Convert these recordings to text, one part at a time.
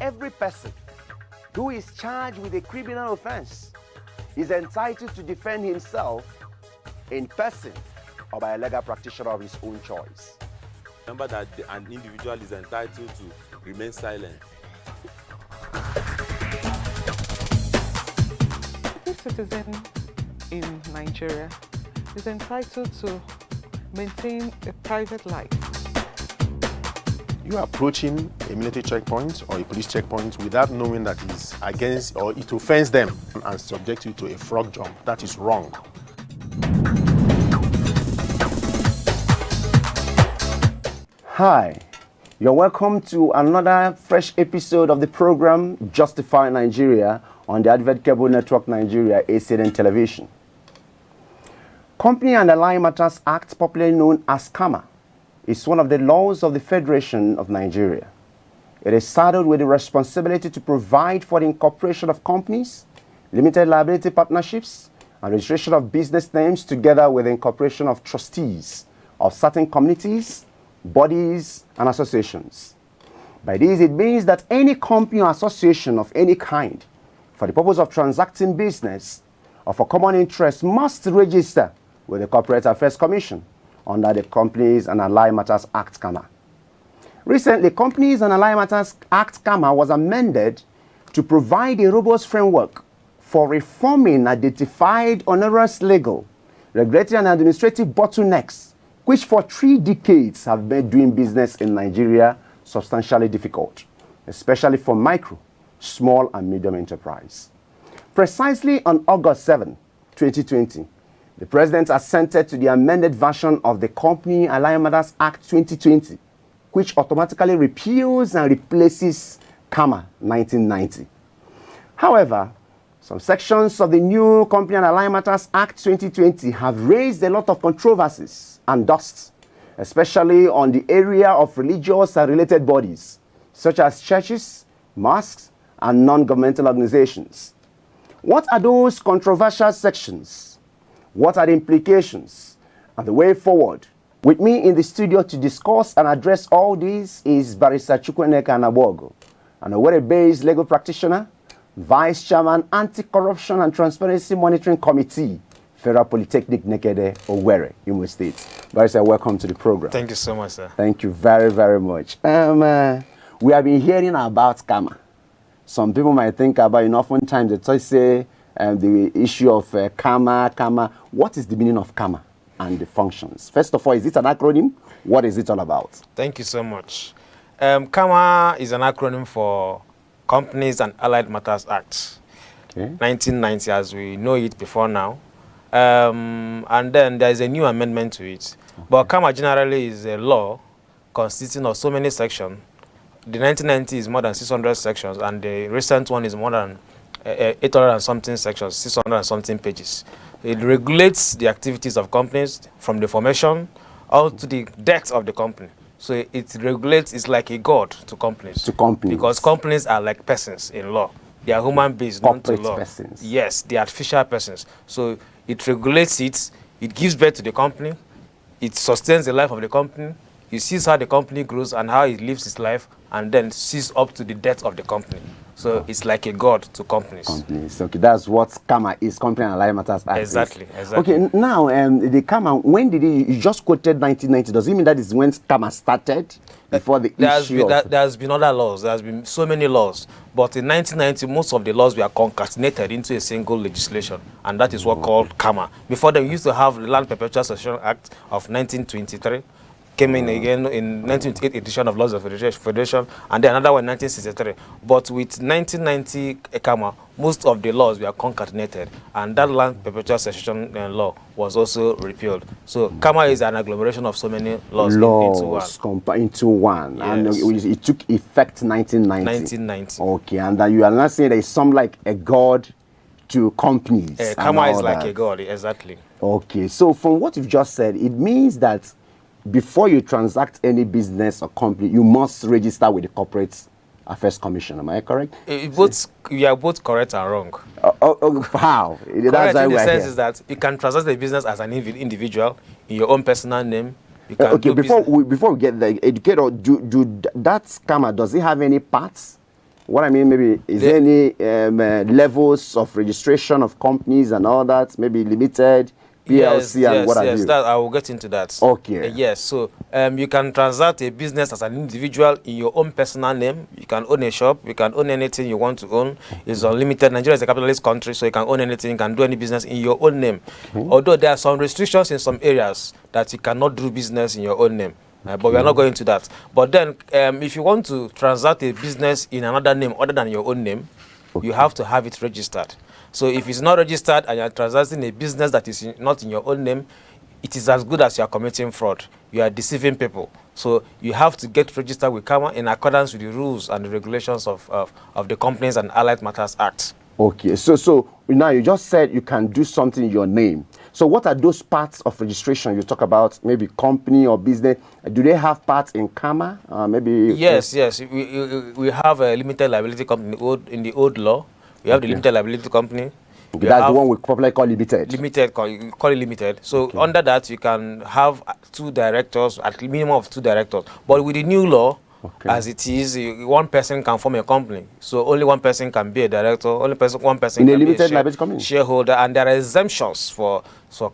every person who is charged with a criminal offense is entitled to defend himself in person or by a legal practitioner of his own choice. Remember that an individual is entitled to remain silent. Every citizen in Nigeria is entitled to maintain a private life. You are approaching a military checkpoint or a police checkpoint without knowing that it's against or it offends them and subject you to a frog jump. That is wrong. Hi, you're welcome to another fresh episode of the program Justify Nigeria on the Advert Cable Network Nigeria ACNN Television. Company and Allied Matters Act, popularly known as CAMA, is one of the laws of the Federation of Nigeria. It is saddled with the responsibility to provide for the incorporation of companies, limited liability partnerships, and registration of business names together with the incorporation of trustees of certain communities, bodies, and associations. By this, it means that any company or association of any kind, for the purpose of transacting business or for common interest, must register with the Corporate Affairs Commission under the Companies and Allied Matters Act CAMA. Recently, Companies and Allied Matters Act CAMA was amended to provide a robust framework for reforming identified onerous legal, regulatory and administrative bottlenecks which for 3 decades have made doing business in Nigeria substantially difficult, especially for micro, small and medium enterprise. Precisely on August 7, 2020, the President assented to the amended version of the Company and Allied Matters Act 2020, which automatically repeals and replaces CAMA 1990. However, some sections of the new Company and Allied Matters Act 2020 have raised a lot of controversies and dust, especially on the area of religious and related bodies, such as churches, mosques, and non-governmental organizations. What are those controversial sections? What are the implications and the way forward? With me in the studio to discuss and address all these is Barrister Chukwuemeka Anabogo, an Owerri-based legal practitioner, Vice Chairman, Anti-Corruption and Transparency Monitoring Committee, Federal Polytechnic Nekede, Owerri, Imo State. Barrister, welcome to the program. Thank you so much, sir. Thank you very, very much. We have been hearing about CAMA. Some people might think about, oftentimes they say the issue of CAMA. What is the meaning of CAMA and the functions? First of all, is it an acronym? What is it all about? Thank you so much. CAMA is an acronym for Companies and Allied Matters Act, 1990, as we know it before now. And then there is a new amendment to it. Okay. But CAMA generally is a law consisting of so many sections. The 1990 is more than 600 sections, and the recent one is more than 800 and something sections, 600 and something pages. It regulates the activities of companies from the formation out to the death of the company. So it regulates, it's like a god to companies. To companies. Because companies are like persons in law. They are human beings, not to law. Persons. Yes, they are artificial persons. So it regulates it, it gives birth to the company, it sustains the life of the company, it sees how the company grows and how it lives its life, and then sees up to the death of the company. So it's like a god to companies. Okay, that's what CAMA is, Company and Allied Matters Act. Exactly. Okay, now the CAMA, when did you just quoted 1990? Does it mean that is when CAMA started? Before the issue there has been other laws. There has been so many laws. But in 1990, most of the laws were concatenated into a single legislation, and that is what called CAMA. Before then, we used to have the Land Perpetual Succession Act of 1923. Came in again in 1928 edition of Laws of Federation, and then another one in 1963. But with 1990 CAMA, most of the laws were concatenated, and that Land Perpetual Succession law was also repealed. So CAMA is an agglomeration of so many laws into one. Yes. And it took effect 1990. 1990. Okay, and you are not saying there is some like a god to companies. CAMA is like a god, exactly. Okay, so from what you've just said, it means that before you transact any business or company, you must register with the Corporate Affairs Commission. Am I correct? You are both correct and wrong. How? Correct in the sense is that you can transact the business as an individual in your own personal name. You can before we get the educator, that CAMA, does it have any parts? What I mean, maybe, is there any levels of registration of companies and all that? Maybe limited, PLC, and what have you? Yes, that I will get into that. Okay. Yes, so you can transact a business as an individual in your own personal name. You can own a shop. You can own anything you want to own. It's unlimited. Nigeria is a capitalist country, so you can own anything. You can do any business in your own name. Although there are some restrictions in some areas that you cannot do business in your own name. But we are not going into that. But then, if you want to transact a business in another name other than your own name, you have to have it registered. So if it's not registered and you are transacting a business that is not in your own name, it is as good as you are committing fraud. You are deceiving people. So you have to get registered with CAMA in accordance with the rules and the regulations of the Companies and Allied Matters Act. Okay, so now you just said you can do something in your name. So what are those parts of registration you talk about? Maybe company or business. Do they have parts in CAMA? Maybe. Yes. We have a limited liability company in the old law. We have the limited liability company. That's the one we probably call limited. Limited, you call it limited. So under that, you can have 2 directors, at minimum of 2 directors. But with the new law, as it is, one person can form a company. So only one person can be a director. Only one person in can a limited liability be a company. shareholder. And there are exemptions for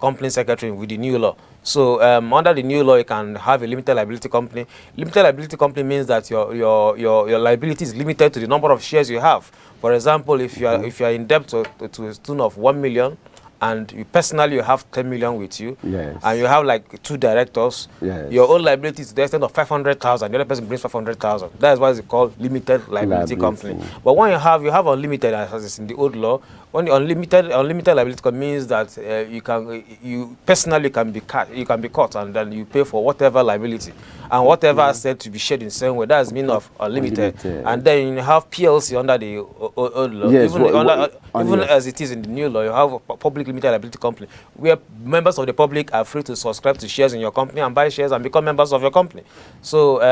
company secretary with the new law. So under the new law, you can have a limited liability company. Limited liability company means that your liability is limited to the number of shares you have. For example, if you are in debt to a tune of 1 million, and you personally have 10 million with you, and you have like 2 directors, your own liability is to the extent of 500,000. The other person brings 500,000. That is why it's called limited liability company. But when you have unlimited, as is in the old law, when unlimited liability means that you personally can be caught, and then you pay for whatever liability and whatever asset to be shared in the same way. That's the meaning of unlimited. And then you have PLC under the old law. Even as it is in the new law, you have a public limited liability company where members of the public are free to subscribe to shares in your company and buy shares and become members of your company. So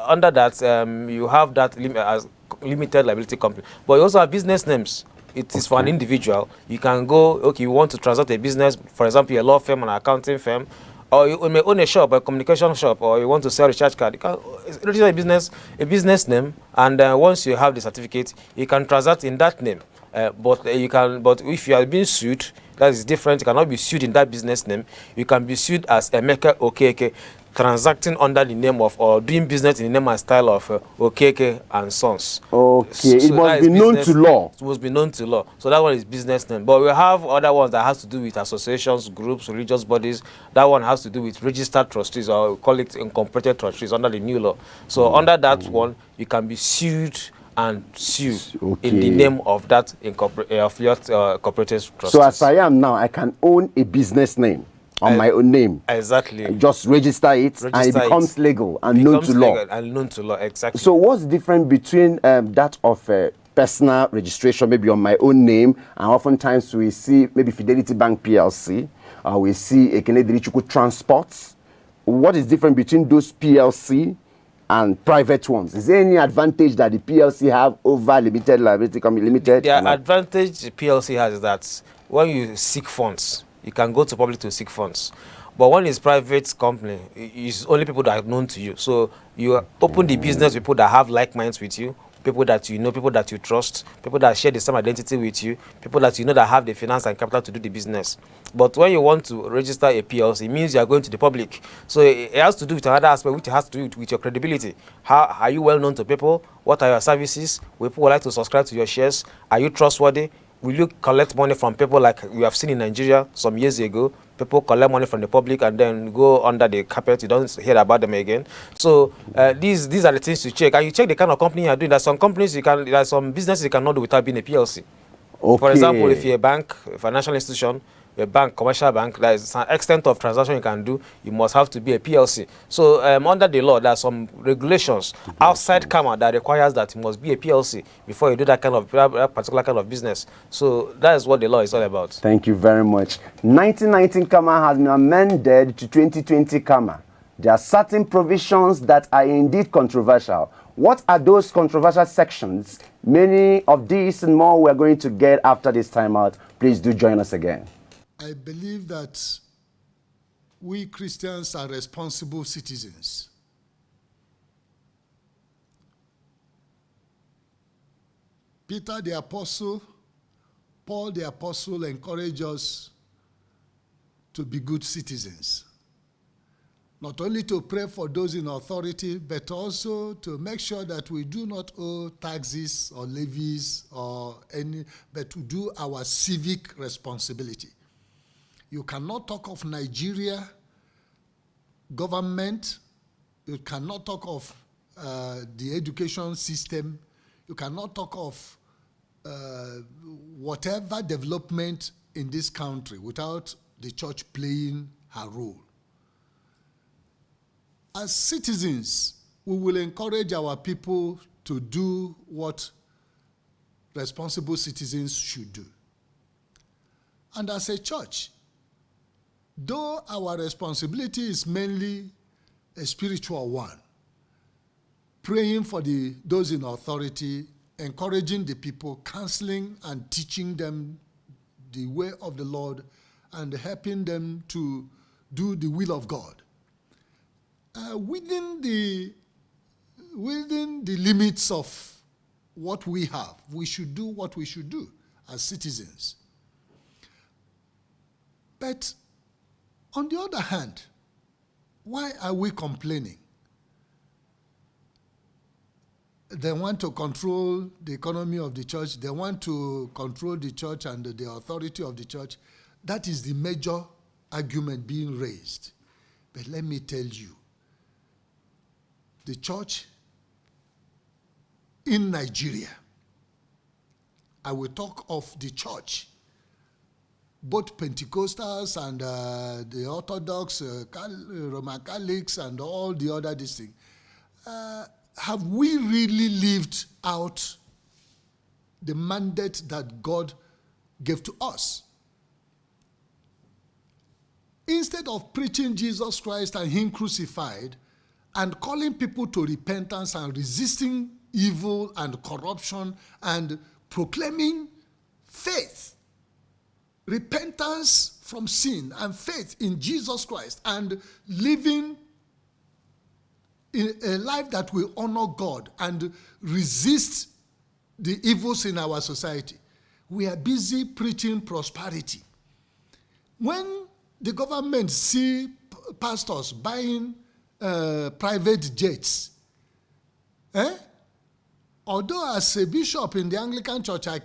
under that, you have that as limited liability company. But you also have business names. It is for an individual. You can go, okay, you want to transact a business, for example, a law firm, an accounting firm, or you may own a shop, a communication shop, or you want to sell a recharge card. You can register a business name, and once you have the certificate, you can transact in that name. But if you are being sued, that is different. You cannot be sued in that business name. You can be sued as Emeka Okeke, transacting under the name of, or doing business in the name and style of Okeke and Sons. Okay, so it must be known to law. It must be known to law. So that one is business name. But we have other ones that has to do with associations, groups, religious bodies. That one has to do with registered trustees, or we call it incorporated trustees under the new law. So under that one, you can be sued and sue in the name of that incorporated trustees. So as I am now, I can own a business name on my own name. Exactly. Just register it, and it becomes legal and known to law. And known to law, exactly. So what's different between that of personal registration, maybe on my own name, and oftentimes we see maybe Fidelity Bank PLC, or we see Ekenedirichukwu Transports. What is different between those PLC and private ones? Is there any advantage that the PLC have over limited liability company limited? The advantage the PLC has is that when you seek funds, you can go to public to seek funds. But when it's private company, it's only people that are known to you. So you open the business with people that have like minds with you, people that you know, people that you trust, people that share the same identity with you, people that you know that have the finance and capital to do the business. But when you want to register a PLC, it means you are going to the public. So it has to do with another aspect, which has to do with your credibility. How are you well known to people? What are your services? Will people like to subscribe to your shares? Are you trustworthy? Will you collect money from people like we have seen in Nigeria some years ago? People collect money from the public and then go under the carpet. You don't hear about them again. So these are the things to check. And you check the kind of company you are doing. There are some companies there are some businesses you cannot do without being a PLC. Okay. For example, if you're a bank, a financial institution, a bank, commercial bank, there is an extent of transaction you can do, you must have to be a PLC. So under the law, there are some regulations outside CAMA that requires that you must be a PLC before you do that particular kind of business. So that is what the law is all about. Thank you very much. 1919 CAMA has been amended to 2020 CAMA. There are certain provisions that are indeed controversial. What are those controversial sections? Many of these and more we're going to get after this time out. Please do join us again. I believe that we Christians are responsible citizens. Peter the apostle, Paul the apostle encouraged us to be good citizens. Not only to pray for those in authority, but also to make sure that we do not owe taxes or levies or any, but to do our civic responsibility. You cannot talk of Nigeria government, you cannot talk of the education system, you cannot talk of whatever development in this country without the church playing her role. As citizens, we will encourage our people to do what responsible citizens should do. And as a church, though our responsibility is mainly a spiritual one, praying for those in authority, encouraging the people, counseling and teaching them the way of the Lord, and helping them to do the will of God. Within the limits of what we have, we should do what we should do as citizens. But on the other hand, why are we complaining? They want to control the economy of the church. They want to control the church and the authority of the church. That is the major argument being raised. But let me tell you, the church in Nigeria, I will talk of the church, both Pentecostals and the Orthodox, Roman Catholics, and all the other things. Have we really lived out the mandate that God gave to us? Instead of preaching Jesus Christ and Him crucified and calling people to repentance and resisting evil and corruption and proclaiming faith, repentance from sin and faith in Jesus Christ and living a life that will honor God and resist the evils in our society, we are busy preaching prosperity. When the government see pastors buying private jets, although as a bishop in the Anglican Church, I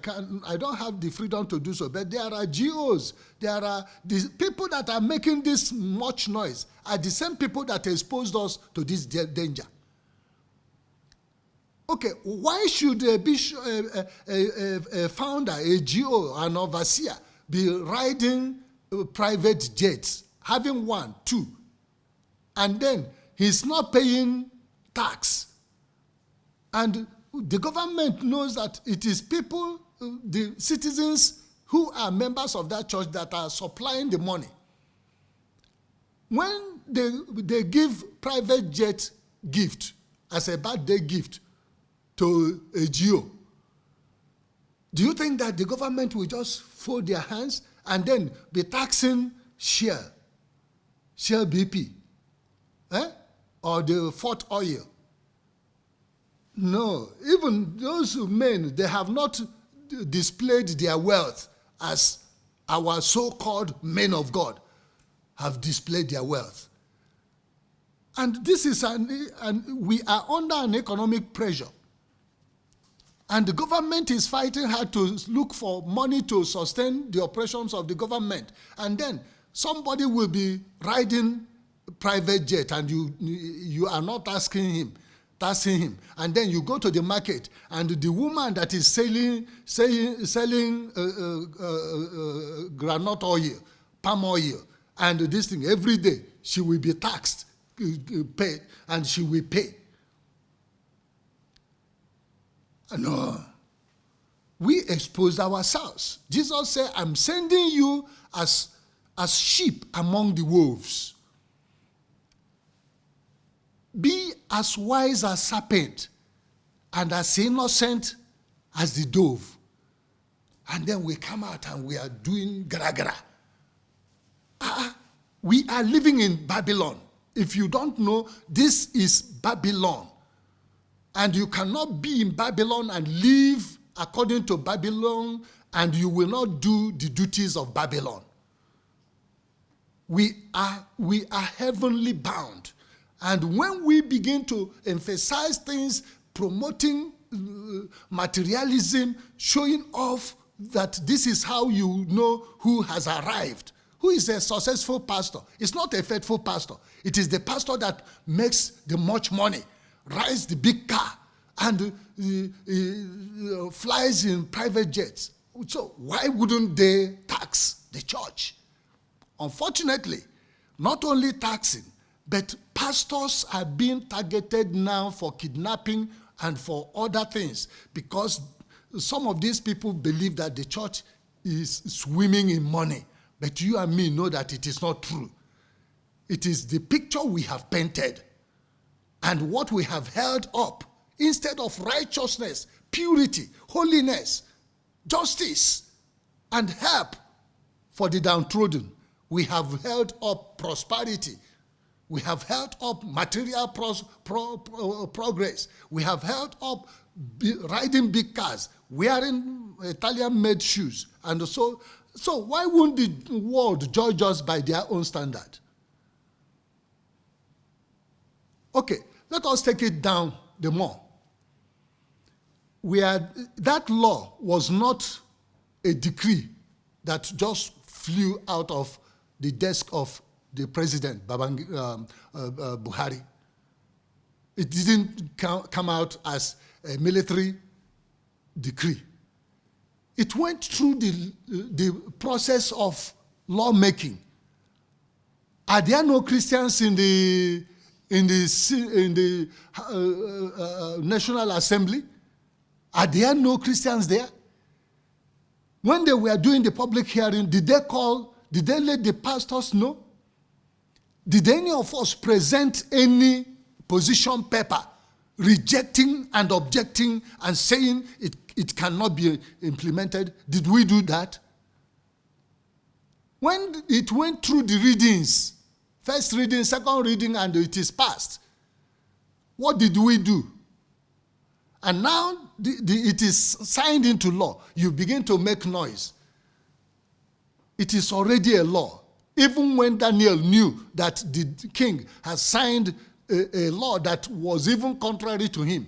don't have the freedom to do so, but there are GOs, there are the people that are making this much noise are the same people that exposed us to this danger. Okay, why should a bishop, a founder, a GO, an overseer be riding private jets, having 1, 2, and then he's not paying tax? And the government knows that it is people, the citizens who are members of that church that are supplying the money. When they give private jet gift as a birthday gift to a GO, do you think that the government will just fold their hands and then be taxing Shell BP, or the Fort Oil? No, even those men, they have not displayed their wealth as our so-called men of God have displayed their wealth. And this is we are under an economic pressure. And the government is fighting hard to look for money to sustain the operations of the government. And then somebody will be riding a private jet and you are not asking him. And then you go to the market and the woman that is selling groundnut oil, palm oil, and this thing every day, she will be taxed, paid, and she will pay. No. We expose ourselves. Jesus said, I'm sending you as sheep among the wolves. Be as wise as serpent and as innocent as the dove. And then we come out and we are doing gara-gara. We are living in Babylon. If you don't know, this is Babylon. And you cannot be in Babylon and live according to Babylon, and you will not do the duties of Babylon. We are heavenly bound. And when we begin to emphasize things, promoting materialism, showing off that this is how you know who has arrived, who is a successful pastor. It's not a faithful pastor. It is the pastor that makes the much money, rides the big car, and flies in private jets. So why wouldn't they tax the church? Unfortunately, not only taxing, but pastors are being targeted now for kidnapping and for other things, because some of these people believe that the church is swimming in money. But you and me know that it is not true. It is the picture we have painted and what we have held up instead of righteousness, purity, holiness, justice, and help for the downtrodden. We have held up prosperity. We have held up material progress. We have held up riding big cars, wearing Italian-made shoes. And so why won't the world judge us by their own standard? Okay, let us take it down the more. That law was not a decree that just flew out of the desk of the president, Buhari. It didn't come out as a military decree. It went through the process of lawmaking. Are there no Christians in the National Assembly? Are there no Christians there? When they were doing the public hearing, did they let the pastors know? Did any of us present any position paper rejecting and objecting and saying it cannot be implemented? Did we do that? When it went through the readings, first reading, second reading, and it is passed, what did we do? And now it is signed into law. You begin to make noise. It is already a law. Even when Daniel knew that the king has signed a law that was even contrary to him,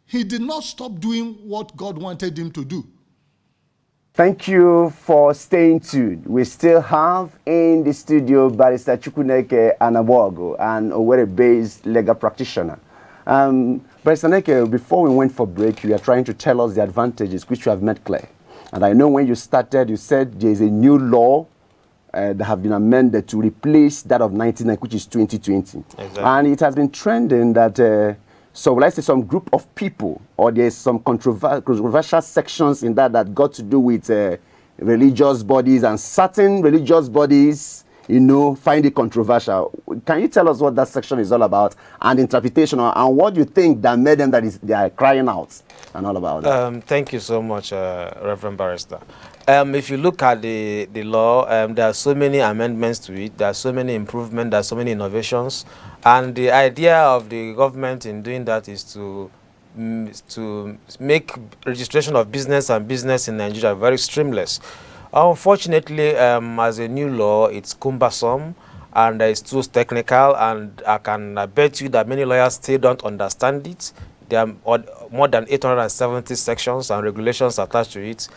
he did not stop doing what God wanted him to do. Thank you for staying tuned. We still have in the studio Barrister Chukwuneke Anabogo, an Owerri-based legal practitioner. Barrister Neke, before we went for break, you are trying to tell us the advantages which you have made clear. And I know when you started, you said there is a new law that have been amended to replace that of 1990, which is 2020. Exactly. And it has been trending that, so let's say some group of people, or there's some controversial sections in that got to do with religious bodies, and certain religious bodies, you know, find it controversial. Can you tell us what that section is all about, and interpretation, and what you think that made them they are crying out and all about that? Thank you so much, Reverend Barrister. If you look at the law, there are so many amendments to it, there are so many improvements, there are so many innovations, and the idea of the government in doing that is to make registration of business and business in Nigeria very streamless. Unfortunately, as a new law, it's cumbersome and it's too technical, and I can bet you that many lawyers still don't understand it. There are more than 870 sections and regulations attached to it.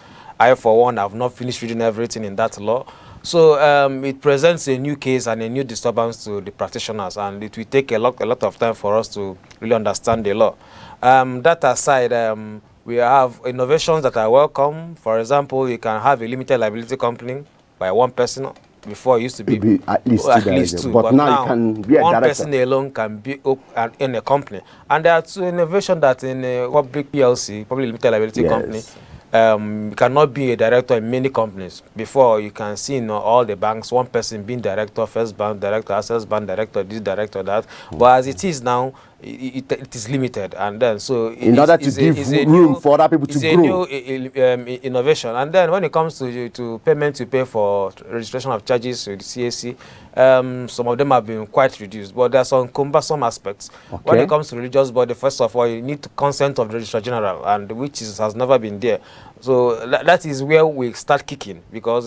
I, for one, have not finished reading everything in that law. So it presents a new case and a new disturbance to the practitioners, and it will take a lot of time for us to really understand the law. That aside, we have innovations that are welcome. For example, you can have a limited liability company by one person. Before it used to be at least two. But now you can be a one director. person alone can be in a company. And there are two innovations that in a public PLC, public limited liability company, you cannot be a director in many companies. Before, you can see in all the banks, one person being director, First Bank director, Access Bank director, this director, that. But as it is now, it is limited, and then so in order to give room for other people to grow. It's a new innovation. And then when it comes to payment to pay for registration of charges with CAC, some of them have been quite reduced, but there are some cumbersome aspects. Okay. When it comes to religious body, first of all, you need consent of the Registrar General, and has never been there. So that is where we start kicking, because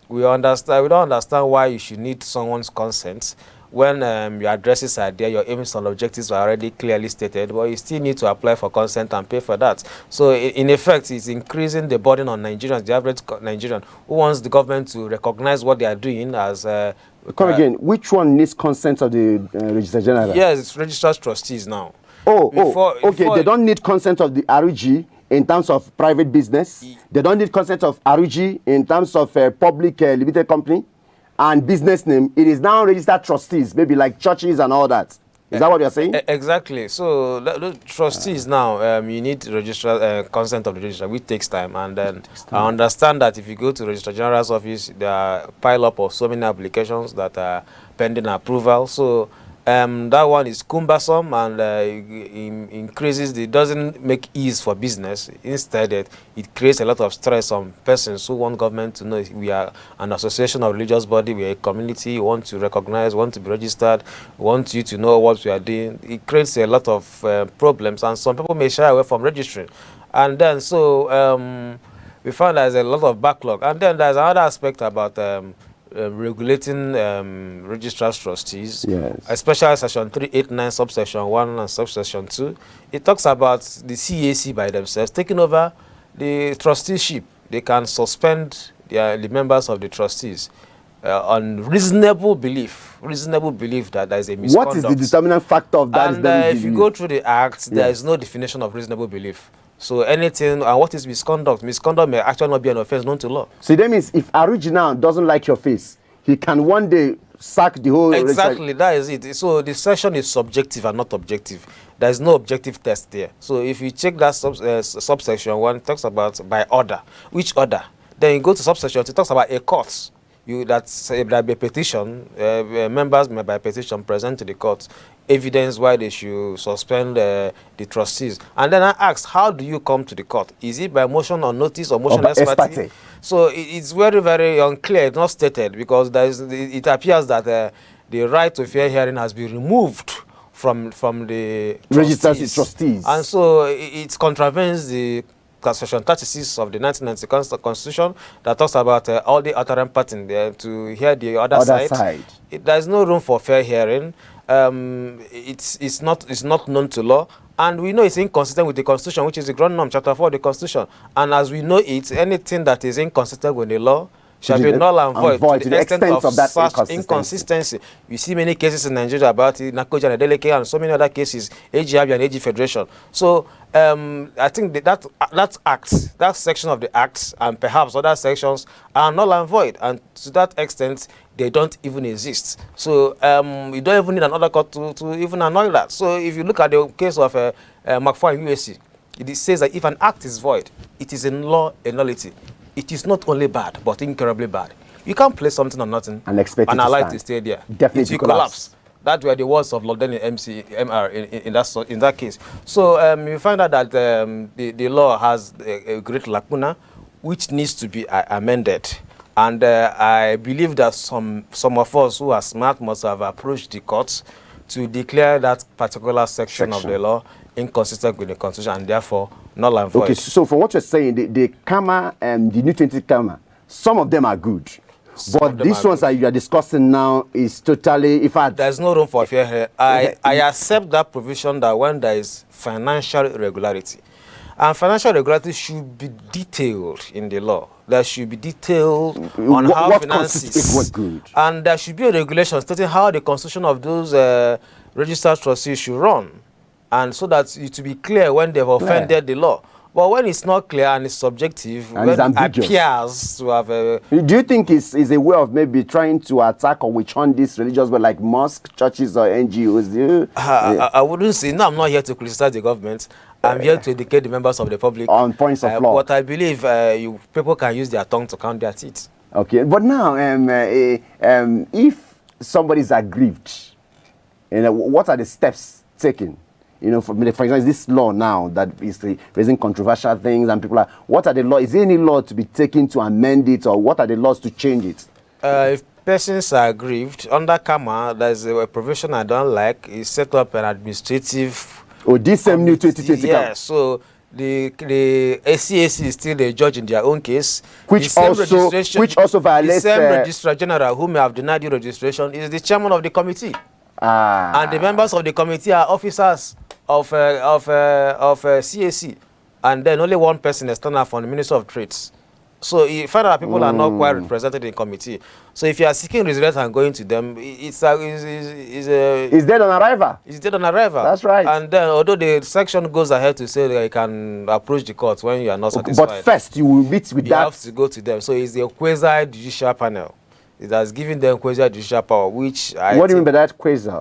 we don't understand why you should need someone's consent when your addresses are there, your aims and objectives are already clearly stated, but you still need to apply for consent and pay for that. So in effect, it's increasing the burden on Nigerians, the average Nigerian, who wants the government to recognize what they are doing as... Come again, which one needs consent of the Registrar General? Yes, it's registered trustees now. Okay, they don't need consent of the RG in terms of private business. They don't need consent of RG in terms of public limited company and business name. It is now registered trustees, maybe like churches and all that. Is that what you're saying? Exactly. So the trustees now, you need consent of the registrar, which takes time. And then I understand that if you go to the Registrar General's office, there are a pile up of so many applications that are pending approval. So that one is cumbersome, and it doesn't make ease for business. Instead, it creates a lot of stress on persons who want government to know we are an association of religious body, we are a community, we want to recognize, want to be registered, want you to know what we are doing. It creates a lot of problems, and some people may shy away from registering. And then so we found there's a lot of backlog. And then there's another aspect about regulating registrars trustees, yes, especially section 389 subsection 1 and subsection 2. It talks about the CAC by themselves taking over the trusteeship. They can suspend the members of the trustees on reasonable belief that there is a misconduct. What is the determinant factor of that? And if you go through the act, there is no definition of reasonable belief. So anything, and what is misconduct? Misconduct may actually not be an offense known to law. So that means if original doesn't like your face, he can one day sack the whole... Exactly, that is it. So the section is subjective and not objective. There is no objective test there. So if you check that subsection 1, it talks about by order. Which order? Then you go to subsection 2, it talks about a court. There be a petition, members may by petition present to the court evidence why they should suspend the trustees. And then I asked, how do you come to the court? Is it by motion or notice or motion expertise? So it's very, very unclear. It's not stated, because it appears that the right to fair hearing has been removed from the trustees. And so it contravenes the Section 36 of the 1990 Constitution that talks about all the utterance party there to hear the other side. There is no room for fair hearing. It's not known to law, and we know it's inconsistent with the Constitution, which is the ground norm, Chapter 4 of the Constitution. And as we know it, anything that is inconsistent with the law shall be null and void to the extent of that such inconsistency. You see many cases in Nigeria about it, Nakoja and Adeleke, and so many other cases, AG Abia and AG Federation. So I think that section of the act and perhaps other sections are null and void, and to that extent they don't even exist. So you don't even need another court to even annul that. So if you look at the case of McFarland in USC, it says that if an act is void, it is in law a nullity. It is not only bad, but incurably bad. You can't place something on nothing and expect and allow it to stay there. Definitely it will collapse. That were the words of Lord Denny MR in that case. So you find out that the law has a great lacuna, which needs to be amended. And I believe that some of us who are smart must have approached the courts to declare that particular section of the law inconsistent with the Constitution and therefore null and void. Okay, so from what you're saying, the CAMA and the new 20 CAMA, some of them are good. But these ones that you are discussing now is totally, in fact... There's no room for fair here. I accept that provision that when there is financial irregularity, and financial irregularity should be detailed in the law. There should be detailed on how finances... What good? And there should be a regulation stating how the constitution of those registered trustees should run. And so that it to be clear when they've offended the law. But when it's not clear and it's subjective, and when it appears to have a... Do you think it's a way of maybe trying to attack or witch hunt these religious, but like mosques, churches, or NGOs? I wouldn't say. No, I'm not here to criticize the government. I'm here to educate the members of the public on points of law. But I believe people can use their tongue to count their teeth. Okay, but now, if somebody is aggrieved, what are the steps taken You know, for example, this law now that is raising controversial things, and people are, what are the laws? Is there any law to be taken to amend it, or what are the laws to change it? If persons are aggrieved, under KAMA, there's a provision I don't like, is set up an administrative... Oh, this same new 2020. Yeah, so the ACAC is still the judge in their own case. Which also violates... The same Registrar General who may have denied you registration is the chairman of the committee. And the members of the committee are officers of CAC. And then only one person external from the Minister of Trades. So you find out people are not quite represented in committee. So if you are seeking redress and going to them, it's dead on arrival. It's dead on arrival. That's right. And then although the section goes ahead to say that you can approach the court when you are not satisfied. But first you will meet with that. You have to go to them. So it's the quasi-judicial panel. It has given them quasi-judicial power, which What do you mean by that quasi?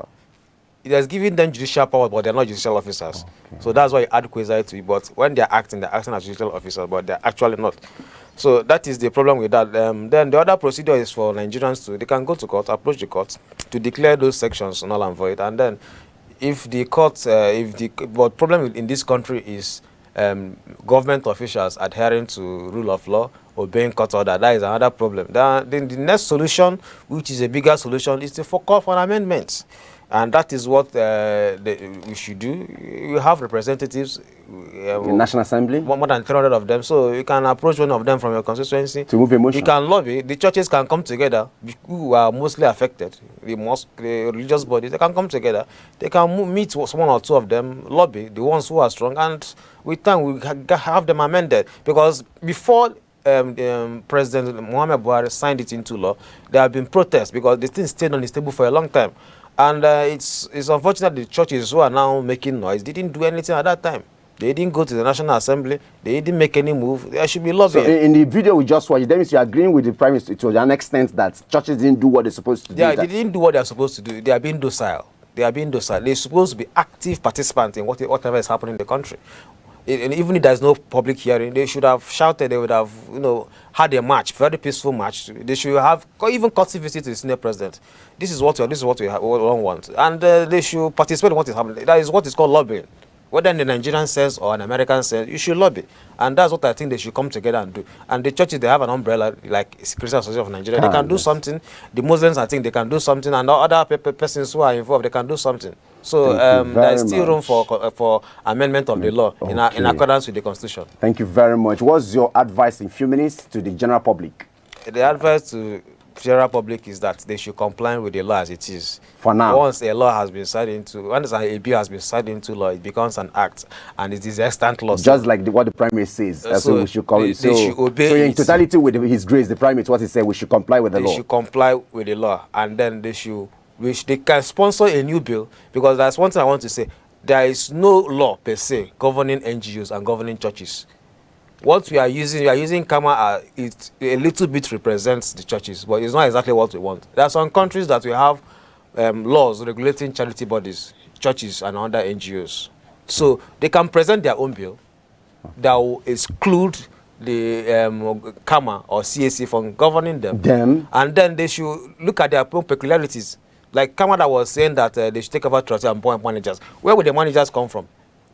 It has given them judicial power, but they're not judicial officers. Okay. So that's why you add quasi to it. But when they're acting as judicial officers, but they're actually not. So that is the problem with that. Then the other procedure is for Nigerians they can go to court, approach the court to declare those sections null and void. And then if the court, but problem in this country is government officials adhering to rule of law, obeying court order. That is another problem. Then the next solution, which is a bigger solution, is to call for an amendment. And that is what we should do. We have representatives. The National Assembly? More than 300 of them. So you can approach one of them from your constituency. To move a motion. You can lobby. The churches can come together, who are mostly affected. The religious bodies, they can come together. They can meet one or two of them, lobby, the ones who are strong. And with time, we have them amended. Because before President Muhammad Buhari signed it into law, there have been protests because the thing stayed on the table for a long time. And it's unfortunate the churches who are now making noise didn't do anything at that time. They didn't go to the National Assembly. They didn't make any move. There should be lobbying. So in the video we just watched, that means you're agreeing with the Prime Minister to an extent that churches didn't do what they're supposed to do. Yeah, they didn't do what they're supposed to do. They are being docile. They're supposed to be active participants in whatever is happening in the country. And even if there's no public hearing, they should have shouted. They would have, had a march, very peaceful march. They should have even courtesy visit to the senior president. This is what we want, and they should participate in what is happening. That is what is called lobbying. Whether in the Nigerian sense or an American sense, you should lobby, and that's what I think they should come together and do. And the churches, they have an umbrella like Christian Association of Nigeria. They can do something. The Muslims, I think, they can do something, and other persons who are involved, they can do something. So there is still room for amendment of the law in accordance with the Constitution. Thank you very much. What's your advice in few minutes to the general public? The advice to general public is that they should comply with the law as it is. For now. Once a law has been signed into, once a bill has been signed into law, it becomes an act, and it is extant law. Just like what the Prime Minister says. So we should call it. They should obey. So in totality, with His grace, the Prime Minister, what he said, we should comply with the law. They should comply with the law, and then they can sponsor a new bill, because that's one thing I want to say. There is no law per se governing NGOs and governing churches. What we are using KAMA, it a little bit represents the churches, but it's not exactly what we want. There are some countries that we have laws regulating charity bodies, churches, and other NGOs. So they can present their own bill that will exclude the KAMA or CAC from governing them. And then they should look at their own peculiarities. Like KAMA that was saying that they should take over trustees and appoint managers. Where would the managers come from?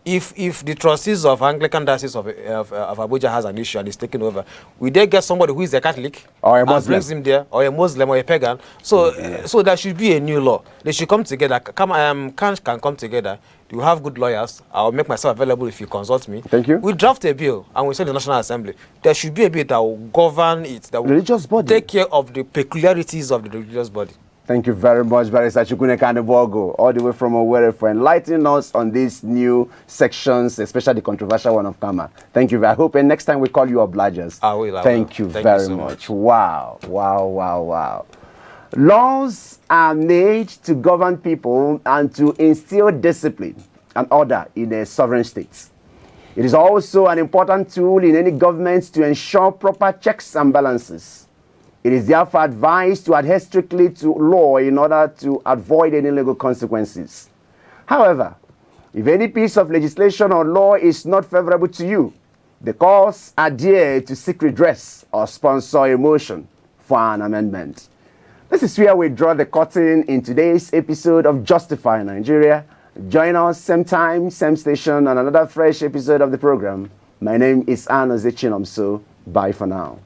If the trustees of Anglican Diocese of Abuja has an issue and is taken over, will they get somebody who is a Catholic or a Muslim, and brings him there, or a Muslim or a pagan? So so there should be a new law. They should come together. Can come together. You have good lawyers. I'll make myself available if you consult me. Thank you. We draft a bill and we send the National Assembly. There should be a bill that will govern it, that will religious body, take care of the peculiarities of the religious body. Thank you very much, Barrister Chukwune Kanebogo, all the way from Owerri, for enlightening us on these new sections, especially the controversial one of KAMA. Thank you. I hope next time we call you obligers. I will. Thank you very much. Wow, wow, wow, wow. Laws are made to govern people and to instill discipline and order in a sovereign state. It is also an important tool in any government to ensure proper checks and balances. It is therefore advised to adhere strictly to law in order to avoid any legal consequences. However, if any piece of legislation or law is not favorable to you, the cause adhere to seek redress or sponsor a motion for an amendment. This is where we draw the curtain in today's episode of Justify Nigeria. Join us same time, same station on another fresh episode of the program. My name is Anna Zechinomso. Bye for now.